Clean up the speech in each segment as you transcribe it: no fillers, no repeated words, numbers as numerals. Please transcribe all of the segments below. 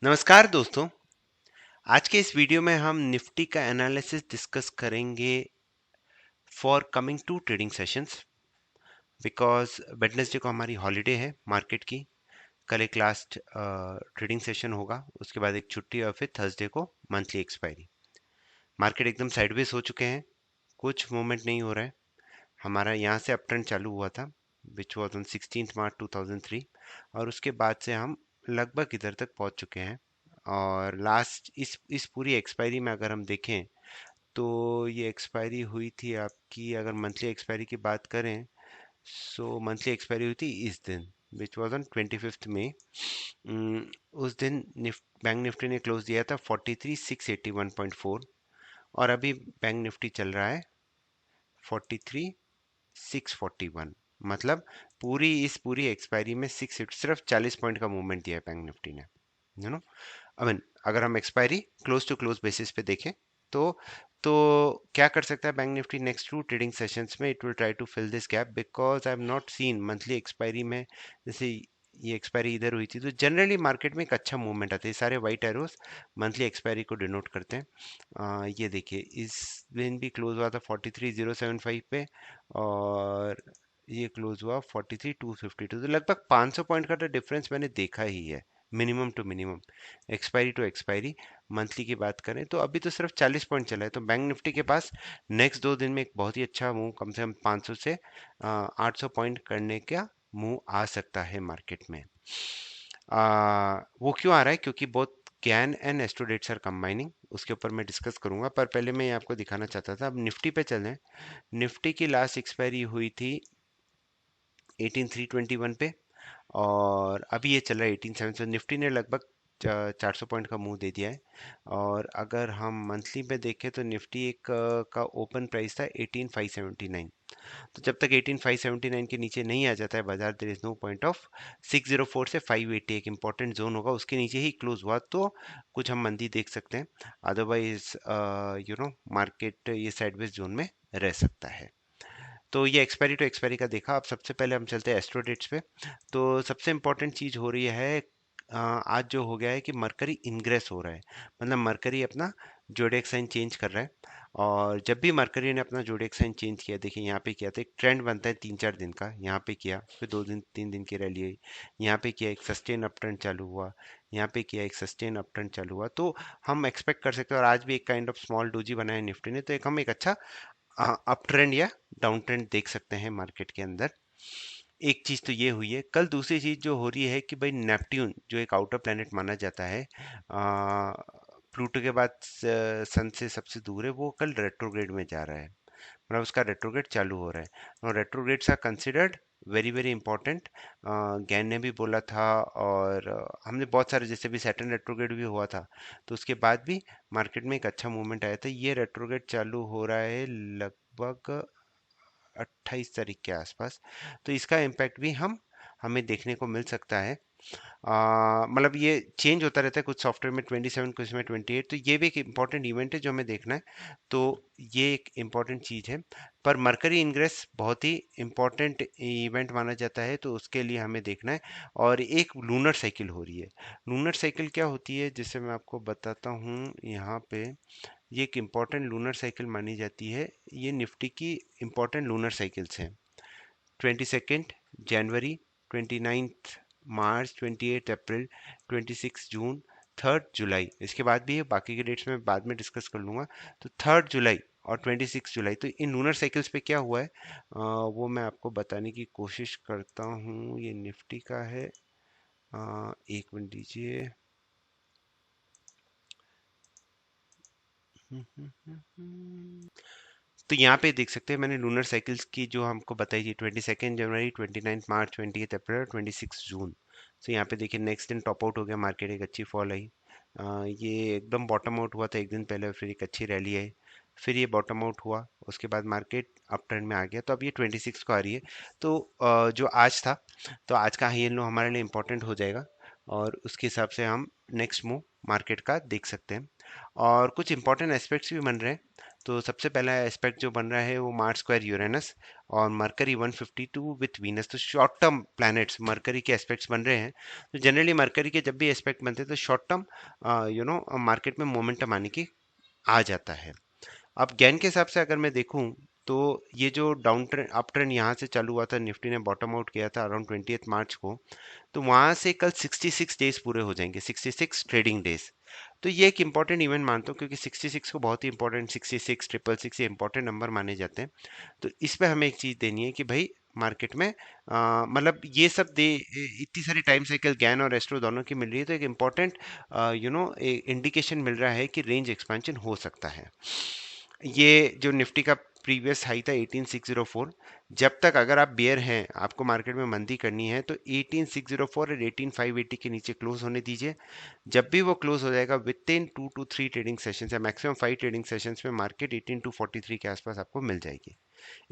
नमस्कार दोस्तों। आज के इस वीडियो में हम निफ्टी का एनालिसिस डिस्कस करेंगे for coming two trading sessions. Because Wednesday को हमारी हॉलीडे है मार्केट की। कल एक लास्ट ट्रेडिंग सेशन होगा, उसके बाद एक छुट्टी और फिर थर्सडे को मंथली एक्सपायरी। मार्केट एकदम साइडवेज हो चुके हैं, कुछ मूवमेंट नहीं हो रहा है। हमारा यहाँ से अप ट्रेंड चालू हुआ था विच वॉज ऑन 16 मार्च 2003, और उसके बाद से हम लगभग इधर तक पहुँच चुके हैं। और लास्ट इस पूरी एक्सपायरी में अगर हम देखें तो ये एक्सपायरी हुई थी आपकी, अगर मंथली एक्सपायरी की बात करें सो मंथली एक्सपायरी हुई थी इस दिन विच वॉज ऑन 25 मई। उस दिन बैंक निफ्टी ने क्लोज दिया था 43,681.4, और अभी बैंक निफ्टी चल रहा है 43,641। मतलब पूरी एक्सपायरी में सिर्फ 40 पॉइंट का मूवमेंट दिया है बैंक निफ्टी ने, यू नो। आई मीन अगर हम expiry close to close basis पे देखें तो तो क्या कर सकता है Bank Nifty next two trading sessions में? It will try to fill this gap because I have not seen monthly expiry में, जैसे ये एक्सपायरी इधर हुई थी तो जनरली मार्केट में एक अच्छा मूवमेंट आता है। ये सारे वाइट एरोस मंथली एक्सपायरी को डिनोट करते हैं। ये देखिए इस दिन भी क्लोज हुआ था 43,075 पे, और ये क्लोज हुआ 43,252, तो लगभग 500 पॉइंट का तो डिफरेंस मैंने देखा ही है, minimum to minimum, expiry to expiry. Monthly की बात करें तो अभी तो सिर्फ 40 पॉइंट चला है, तो बैंक निफ्टी के पास नेक्स्ट 2 दिन में एक बहुत ही अच्छा मूव, कम से कम 500 से 800 पॉइंट करने का मूव आ सकता है मार्केट में। वो क्यों आ रहा है? क्योंकि बहुत कैन एंड एस्ट्रोडेट्स आर कंबाइनिंग, उसके ऊपर मैं डिस्कस करूंगा, पर पहले मैं ये आपको दिखाना चाहता था। अब निफ्टी पे चलें। निफ्टी की लास्ट एक्सपायरी हुई थी 18,321 पे, और अभी ये चल रहा है 18,700। निफ्टी ने लगभग 400 पॉइंट का मुंह दे दिया है। और अगर हम मंथली पे देखें तो निफ्टी का ओपन प्राइस था 18,579। तो जब तक 18,579 के नीचे नहीं आ जाता है बाजार, there is no point of 604 से 580 एक इंपॉर्टेंट जोन होगा, उसके नीचे ही क्लोज हुआ तो कुछ हम मंदी देख सकते हैं। अदरवाइज मार्केट ये साइडवेज जोन में रह सकता है। तो ये एक्सपायरी टू एक्सपायरी का देखा। अब सबसे पहले हम चलते हैं एस्ट्रो डेट्स पे। तो सबसे इंपॉर्टेंट चीज़ हो रही है, आज जो हो गया है कि मरकरी इनग्रेस हो रहा है, मतलब मरकरी अपना जोडिएक साइन चेंज कर रहा है। और जब भी मरकरी ने अपना जोडिएक साइन चेंज किया, देखिए यहाँ पे किया था, एक ट्रेंड बनता है 3-4 दिन का, यहाँ पे किया, फिर 2 दिन 3 दिन की रैली आई, यहाँ पे किया, एक सस्टेन अप ट्रेंड चालू हुआ, यहाँ पे किया, एक सस्टेन अप ट्रेंड चालू हुआ, तो हम एक्सपेक्ट कर सकते हैं। और आज भी एक काइंड ऑफ स्मॉल डोजी बनाया निफ्टी ने, तो हम एक अच्छा अप ट्रेंड या डाउन ट्रेंड देख सकते हैं मार्केट के अंदर। एक चीज तो ये हुई है। कल दूसरी चीज जो हो रही है कि भाई नेपट्यून जो एक आउटर प्लेनेट माना जाता है, प्लूटो के बाद सन से सबसे दूर है, वो कल रेट्रोग्रेड में जा रहा है, मतलब उसका रेट्रोग्रेड चालू हो रहा है। और retrogrades are considered very very important. Gann ने भी बोला था, और हमने बहुत सारे, जैसे भी सैटर्न रेट्रोग्रेड भी हुआ था, तो उसके बाद भी मार्केट में एक अच्छा मूवमेंट आया था। ये रेट्रोग्रेड चालू हो रहा है लगभग 28 तारीख के आसपास, तो इसका इम्पैक्ट भी हमें देखने को मिल सकता है। मतलब ये चेंज होता रहता है, कुछ सॉफ्टवेयर में 27, कुछ में 28, तो ये भी एक इम्पॉर्टेंट इवेंट है जो हमें देखना है। तो ये एक इम्पॉर्टेंट चीज़ है। पर मरकरी इनग्रेस बहुत ही इम्पॉर्टेंट इवेंट माना जाता है, तो उसके लिए हमें देखना है। और एक लूनर साइकिल हो रही है। लूनर साइकिल क्या होती है, जिसे मैं आपको बताता हूँ यहाँ पे। ये एक इम्पॉर्टेंट लूनर साइकिल मानी जाती है। ये निफ्टी की इम्पॉर्टेंट लूनर साइकिल्स हैं। 22 जनवरी, 29 मार्च, 28 अप्रैल, 26 जून, 3 जुलाई। इसके बाद भी है, बाकी के डेट्स में बाद में डिस्कस कर लूँगा। तो 3 जुलाई और 26 जुलाई, तो इन लूनर साइकिल्स पे क्या हुआ है, वो मैं आपको बताने की कोशिश करता हूँ। ये निफ्टी का है। एक मिनट दीजिए। तो यहाँ पे देख सकते हैं मैंने लूनर साइकिल्स की जो हमको बताई थी, 22 जनवरी, 29 मार्च, 28 अप्रैल, 26 जून। तो यहाँ पे देखिए नेक्स्ट दिन टॉप आउट हो गया मार्केट, एक अच्छी फॉल आई। ये एकदम बॉटम आउट हुआ था एक दिन पहले, फिर एक अच्छी रैली आई, फिर ये बॉटम आउट हुआ, उसके बाद मार्केट अप ट्रेंड में आ गया। तो अब ये 26 को आ रही है। तो जो आज था, तो आज का हाई एंड लो हमारे लिए इंपॉर्टेंट हो जाएगा। और उसके हिसाब से हम नेक्स्ट मूव मार्केट का देख सकते हैं। और कुछ इंपॉर्टेंट एस्पेक्ट्स भी बन रहे हैं। तो सबसे पहला एस्पेक्ट जो बन रहा है वो मार्स स्क्वायर यूरेनस और मरकरी 152 विथ वीनस। तो शॉर्ट टर्म प्लैनेट्स मरकरी के एस्पेक्ट्स बन रहे हैं। तो जनरली मरकरी के जब भी एस्पेक्ट बनते हैं तो शॉर्ट टर्म मार्केट में मोमेंटम आने की आ जाता है। अब गेन के हिसाब से अगर मैं देखूं तो ये जो डाउन ट्रेंड अप ट्रेंड यहाँ से चालू हुआ था, निफ्टी ने बॉटम आउट किया था अराउंड 20 मार्च को, तो वहां से कल 66 डेज पूरे हो जाएंगे, 66 ट्रेडिंग डेज। तो ये एक इंपॉर्टेंट इवेंट मानता हूँ क्योंकि 66 को बहुत ही इंपॉर्टेंट, 66 666 ये इंपॉर्टेंट नंबर माने जाते हैं। तो इस पे हमें एक चीज देनी है कि भाई मार्केट में मतलब ये सब दे इतनी सारी टाइम साइकिल गैन और एस्ट्रो दोनों की मिल रही है, तो एक इम्पॉर्टेंट इंडिकेशन मिल रहा है कि रेंज एक्सपेंशन हो सकता है। ये जो निफ्टी का प्रीवियस हाई था 18604, जब तक अगर आप बियर हैं, आपको मार्केट में मंदी करनी है, तो 18604 और 18580 के नीचे क्लोज होने दीजिए। जब भी वो क्लोज हो जाएगा with in 2 to 3 trading sessions या मैक्सिमम 5 ट्रेडिंग सेशंस में मार्केट 18243 के आसपास आपको मिल जाएगी।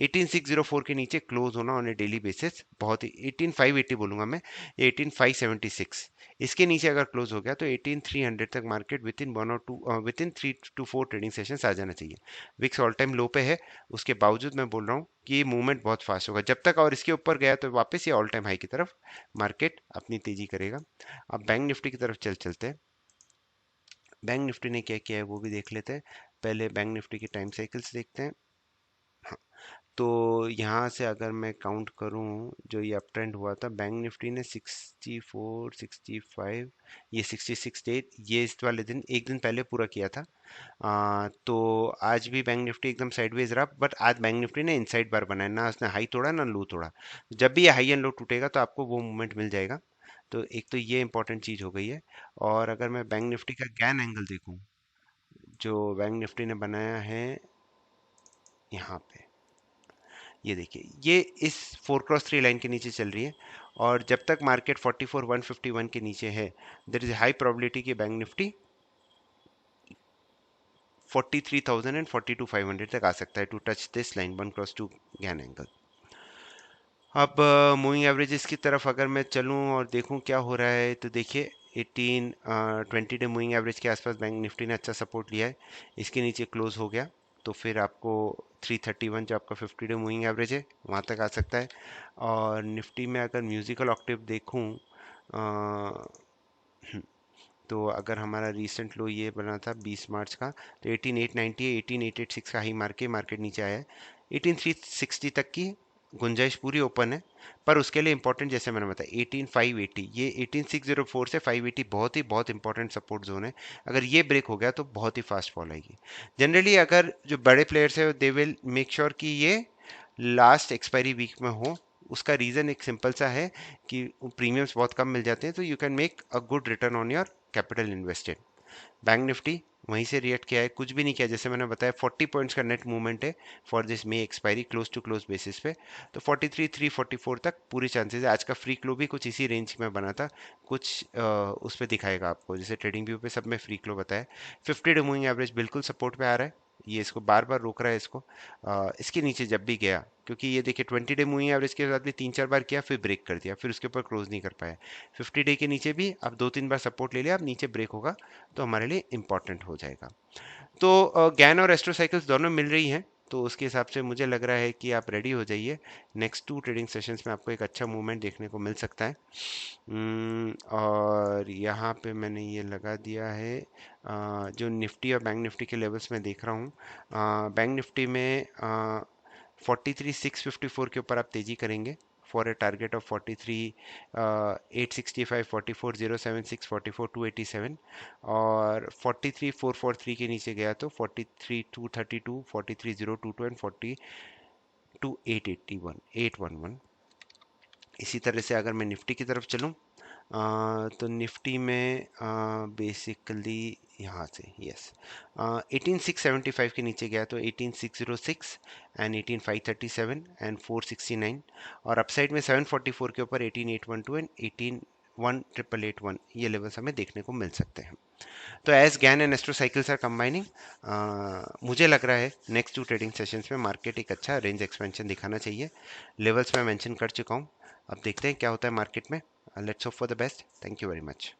18604 के नीचे क्लोज होना ऑन ए डेली बेसिस बहुत ही, 18580 बोलूंगा मैं, 18576 इसके नीचे अगर क्लोज हो गया तो 18300 तक मार्केट विद इन 1 और 2 within 3 to 4 trading sessions आ जाना चाहिए। विक्स ऑल टाइम लो पे है, उसके बावजूद मैं बोल रहा हूँ कि ये मूवमेंट बहुत फास्ट होगा। जब तक और इसके ऊपर गया तो वापस ये ऑल टाइम हाई की तरफ मार्केट अपनी तेजी करेगा। अब बैंक निफ्टी की तरफ चलते हैं। बैंक निफ्टी ने क्या किया है वो भी देख लेते हैं। पहले बैंक निफ्टी की टाइम साइकिल्स देखते हैं। तो यहाँ से अगर मैं काउंट करूँ, जो ये अप ट्रेंड हुआ था बैंक निफ्टी ने 64 65 ये 66 डे ये इस वाले दिन एक दिन पहले पूरा किया था। तो आज भी बैंक निफ्टी एकदम साइडवेज रहा, बट आज बैंक निफ्टी ने इनसाइड बार बनाया, ना उसने हाई तोड़ा ना लो तोड़ा। जब भी ये हाई एंड लो टूटेगा तो आपको वो मूवमेंट मिल जाएगा। तो एक तो ये इंपॉर्टेंट चीज हो गई है। और अगर मैं बैंक निफ्टी का गैन एंगल देखूं, जो बैंक निफ्टी ने बनाया है यहाँ पे, ये देखिए ये इस 4x3 लाइन के नीचे चल रही है। और जब तक मार्केट 44151 के नीचे है, देयर इज हाई प्रोबेबिलिटी कि बैंक निफ्टी 43,000 एंड 42,500 तक आ सकता है to touch this line 1x2 Gann angle. अब मूविंग एवरेजेस की तरफ अगर मैं चलूं और देखूं क्या हो रहा है, तो देखिए 20 डे मूविंग एवरेज के आसपास बैंक निफ्टी ने अच्छा सपोर्ट लिया है, इसके नीचे क्लोज हो गया तो फिर आपको 331 जो आपका 50 डे मूविंग एवरेज है वहाँ तक आ सकता है। और निफ्टी में अगर म्यूजिकल ऑक्टेव देखूं, तो अगर हमारा रीसेंट लो ये बना था 20 मार्च का, तो 18890 18886 का हाई मार के मार्केट नीचे आया है। 18360 तक की गुंजाइश पूरी ओपन है, पर उसके लिए इंपॉर्टेंट जैसे मैंने बताया 18580, ये 18604 से 580 बहुत इंपॉर्टेंट सपोर्ट जोन है। अगर ये ब्रेक हो गया तो बहुत ही फास्ट फॉल आएगी। जनरली अगर जो बड़े प्लेयर्स है दे विल मेक श्योर कि ये लास्ट एक्सपायरी वीक में हो। उसका रीज़न एक सिंपल सा है कि प्रीमियम्स बहुत कम मिल जाते हैं, तो you can make a good return on your capital invested. Bank Nifty वहीं से रिएक्ट किया है, कुछ भी नहीं किया, जैसे मैंने बताया 40 पॉइंट्स का नेट मूवमेंट है for this May expiry close to close basis पे। तो 43,344 तक पूरी चांसेस है। आज का फ्री क्लो भी कुछ इसी रेंज में बना था, कुछ उस पर दिखाएगा आपको, जैसे ट्रेडिंग व्यू पे सब में फ्री क्लो बताया। 50 डे मूविंग एवरेज बिल्कुल सपोर्ट पे आ रहा है, ये इसको बार बार रोक रहा है इसको। इसके नीचे जब भी गया, क्योंकि ये देखिए 20 डे मूविंग एवरेज के साथ भी 3 4 बार किया फिर ब्रेक कर दिया, फिर उसके ऊपर क्लोज नहीं कर पाया। 50 डे के नीचे भी अब 2 3 बार सपोर्ट ले लिया, अब नीचे ब्रेक होगा तो हमारे लिए इंपॉर्टेंट हो जाएगा। तो गैन और एस्ट्रो साइकिल्स दोनों मिल रही हैं, तो उसके हिसाब से मुझे लग रहा है कि आप रेडी हो जाइए। नेक्स्ट 2 ट्रेडिंग सेशंस में आपको एक अच्छा मूवमेंट देखने को मिल सकता है। और यहाँ पे मैंने ये लगा दिया है जो निफ्टी और बैंक निफ्टी के लेवल्स में देख रहा हूँ। बैंक निफ्टी में 43,654 के ऊपर आप तेजी करेंगे फॉर ए टारगेट ऑफ 43,865 44,076 44,287। और 43,443 के नीचे गया तो 43,232 43,022 एंड 42,881 811। इसी तरह से अगर मैं निफ्टी की तरफ चलूँ, तो निफ्टी में बेसिकली यहाँ से यस 18,675 के नीचे गया तो 18,606 एंड 18,537 एंड 469। और अपसाइड में 744 के ऊपर 18,812 एंड 18,18881 ये लेवल्स हमें देखने को मिल सकते हैं। तो as Gann and astro cycles are combining, मुझे लग रहा है नेक्स्ट 2 ट्रेडिंग सेशंस में मार्केट एक अच्छा रेंज एक्सपेंशन दिखाना चाहिए। लेवल्स मैं मेंशन कर चुका हूँ, अब देखते हैं क्या होता है मार्केट में। Let's hope for the best. Thank you very much.